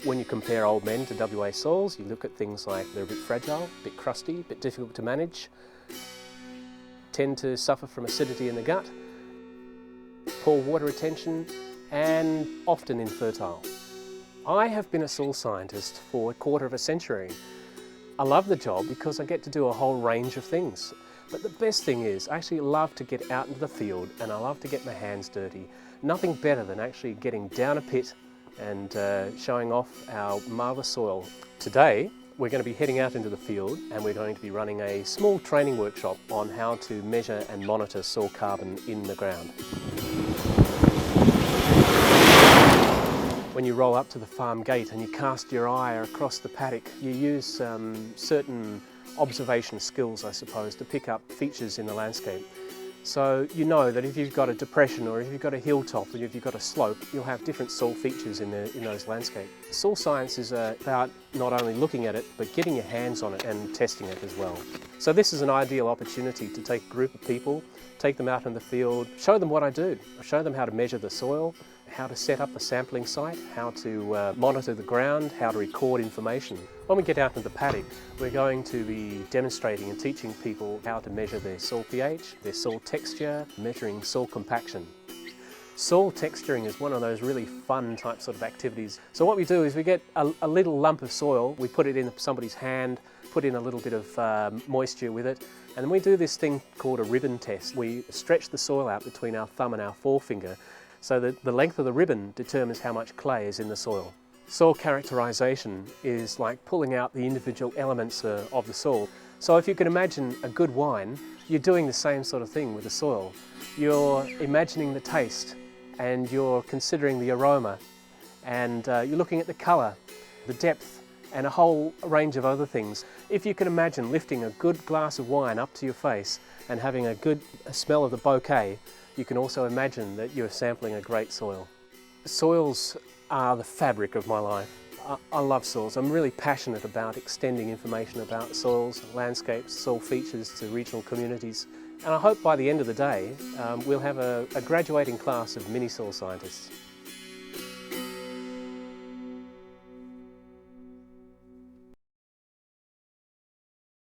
When you compare old men to WA soils, you look at things like they're a bit fragile, a bit crusty, a bit difficult to manage, tend to suffer from acidity in the gut, poor water retention, and often infertile. I have been a soil scientist for a quarter of a century. I love the job because I get to do a whole range of things. But the best thing is, I actually love to get out into the field and I love to get my hands dirty. Nothing better than actually getting down a pit and showing off our marvellous soil. Today, we're going to be heading out into the field and we're going to be running a small training workshop on how to measure and monitor soil carbon in the ground. When you roll up to the farm gate and you cast your eye across the paddock, you use certain observation skills, I suppose, to pick up features in the landscape. So you know that if you've got a depression or if you've got a hilltop or if you've got a slope, you'll have different soil features in those landscapes. Soil science is about not only looking at it, but getting your hands on it and testing it as well. So this is an ideal opportunity to take a group of people, take them out in the field, show them what I do, show them how to measure the soil, how to set up a sampling site, how to monitor the ground, how to record information. When we get out into the paddock, we're going to be demonstrating and teaching people how to measure their soil pH, their soil texture, measuring soil compaction. Soil texturing is one of those really fun type sort of activities. So what we do is we get a little lump of soil, we put it in somebody's hand, put in a little bit of moisture with it, and then we do this thing called a ribbon test. We stretch the soil out between our thumb and our forefinger so that the length of the ribbon determines how much clay is in the soil. Soil characterisation is like pulling out the individual elements of the soil. So if you can imagine a good wine, you're doing the same sort of thing with the soil. You're imagining the taste and you're considering the aroma and you're looking at the colour, the depth and a whole range of other things. If you can imagine lifting a good glass of wine up to your face and having a good smell of the bouquet, you can also imagine that you're sampling a great soil. Soils are the fabric of my life. I love soils. I'm really passionate about extending information about soils, landscapes, soil features to regional communities. And I hope by the end of the day, we'll have a graduating class of mini soil scientists.